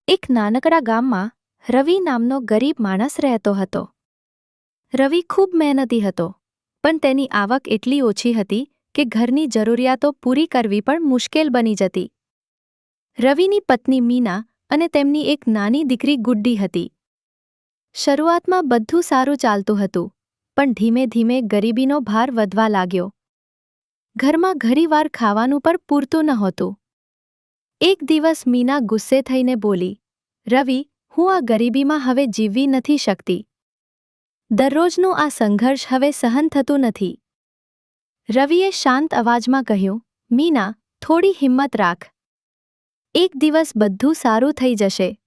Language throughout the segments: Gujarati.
એક નાનકડા ગામમાં રવિ નામનો ગરીબ માણસ રહેતો હતો. રવિ ખૂબ મહેનતી હતો, પણ તેની આવક એટલી ઓછી હતી કે ઘરની જરૂરિયાતો પૂરી કરવી પણ મુશ્કેલ બની જતી. રવિની પત્ની મીના અને તેમની એક નાની દીકરી ગુડ્ડી હતી. શરૂઆતમાં બધું સારું ચાલતું હતું, પણ ધીમે ધીમે ગરીબીનો ભાર વધવા લાગ્યો. ઘરમાં ઘણીવાર ખાવાનું પણ પૂરતું નહોતું. એક દિવસ મીના ગુસ્સે થઈને બોલી, "રવિ, હું આ ગરીબીમાં હવે જીવવી નથી શકતી. દરરોજનું આ સંઘર્ષ હવે સહન થતું નથી." રવિએ શાંત અવાજમાં કહ્યું, "મીના, થોડી હિંમત રાખ. એક દિવસ બધું સારું થઈ જશે."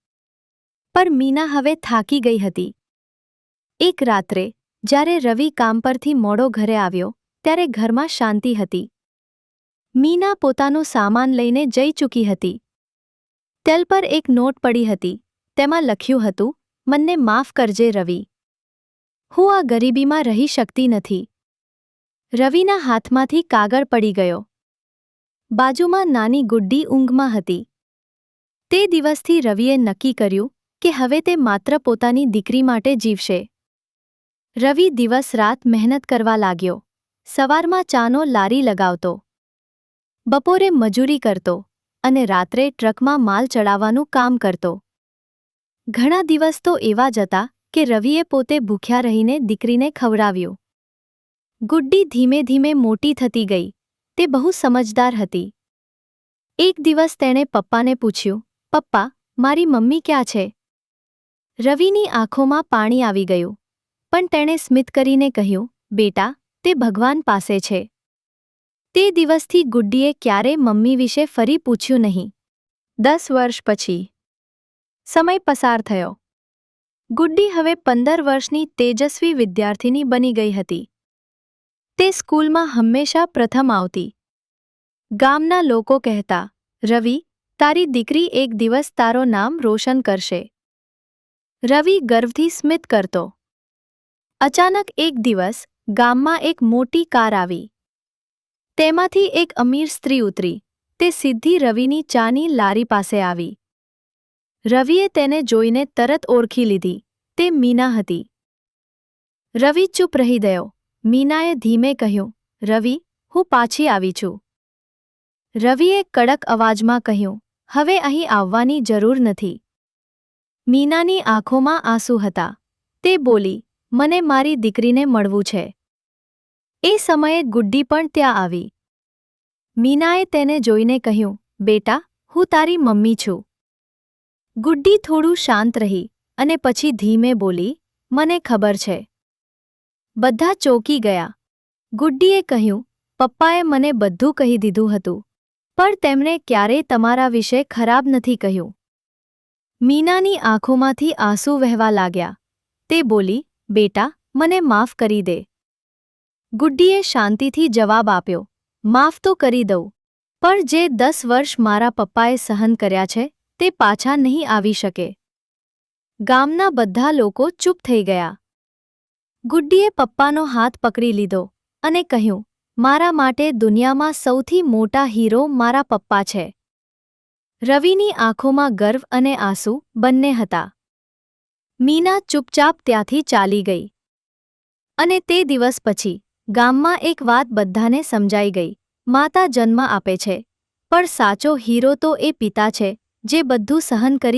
પણ મીના હવે થાકી ગઈ હતી. એક રાત્રે, જ્યારે રવિ કામ પરથી મોડો ઘરે આવ્યો, ત્યારે ઘરમાં શાંતિ હતી. મીના પોતાનું સામાન લઈને જઈ ચૂકી હતી. ટેલ પર એક નોટ પડી હતી. તેમાં લખ્યું હતું, "મને માફ કરજે રવિ. હું આ ગરીબીમાં રહી શકતી નથી." રવિના હાથમાંથી કાગળ પડી ગયો. બાજુમાં નાની ગુડ્ડી ઊંઘમાં હતી. તે દિવસથી રવિએ નક્કી કર્યું કે હવે તે માત્ર પોતાની દીકરી માટે જીવશે. રવિ દિવસ રાત મહેનત કરવા લાગ્યો. સવારમાં ચાનો લારી લગાવતો, બપોરે મજૂરી કરતો અને રાત્રે ટ્રકમાં માલ ચડાવવાનું કામ કરતો. ઘણા દિવસ તો એવા જતા કે રવિએ પોતે ભૂખ્યા રહીને દીકરીને ખવડાવ્યું. ગુડ્ડી ધીમે ધીમે મોટી થતી ગઈ. તે બહુ સમજદાર હતી. એક દિવસ તેણે પપ્પાને પૂછ્યું, "પપ્પા, મારી મમ્મી ક્યાં છે?" રવિની આંખોમાં પાણી આવી ગયું, પણ તેણે સ્મિત કરીને કહ્યું, "બેટા, તે ભગવાન પાસે છે." તે દિવસથી ગુડ્ડીએ ક્યારેય મમ્મી વિશે ફરી પૂછ્યું નહીં. 10 વર્ષ પછી સમય પસાર થયો. ગુડ્ડી હવે 15 વર્ષની તેજસ્વી વિદ્યાર્થિની બની ગઈ હતી. તે સ્કૂલમાં હંમેશા પ્રથમ આવતી. ગામના લોકો કહેતા, "રવિ, તારી દીકરી એક દિવસ તારું નામ રોશન કરશે." રવિ ગર્વથી સ્મિત કરતો. અચાનક એક દિવસ ગામમાં એક મોટી કાર આવી. તેમાંથી એક અમીર સ્ત્રી ઉતરી. તે સીધી રવિની ચાની લારી પાસે આવી. રવિએ તેને જોઈને તરત ઓળખી લીધી. તે મીના હતી. રવિ ચૂપ રહી ગયો. મીનાએ ધીમે કહ્યું, "રવિ, હું પાછી આવી છું." રવિએ કડક અવાજમાં કહ્યું, "હવે અહીં આવવાની જરૂર નથી." મીનાની આંખોમાં આંસુ હતા. તે બોલી, "મને મારી દીકરીને મળવું છે." એ સમયે ગુડ્ડી પણ ત્યાં આવી. મીનાએ તેને જોઈને કહ્યું, "બેટા, હું તારી મમ્મી છું." ગુડ્ડી થોડું શાંત રહી અને પછી ધીમે બોલી, "મને ખબર છે." બધા ચોંકી ગયા. ગુડ્ડીએ કહ્યું, "પપ્પાએ મને બધું કહી દીધું હતું, પણ તેમણે ક્યારેય તમારા વિશે ખરાબ નથી કહ્યું." મીનાની આંખોમાંથી આંસુ વહેવા લાગ્યા. તે બોલી, "બેટા, મને માફ કરી દે." ગુડ્ડીએ શાંતિથી જવાબ આપ્યો, "માફ તો કરી દઉં, પણ જે 10 વર્ષ મારા પપ્પાએ સહન કર્યા છે, તે પાછા નહીં આવી શકે." ગામના બધા લોકો ચૂપ થઈ ગયા. ગુડ્ડીએ પપ્પાનો હાથ પકડી લીધો અને કહ્યું, "મારા માટે દુનિયામાં સૌથી મોટા હીરો મારા પપ્પા છે." રવિની આંખોમાં ગર્વ અને આંસુ બંને હતા. મીના ચૂપચાપ ત્યાંથી ચાલી ગઈ. અને તે દિવસ પછી ગામમાં એક વાત બધાને સમજાઈ ગઈ. માતા જન્મ આપે છે, પણ સાચો હીરો તો એ પિતા છે જે બધું સહન કરી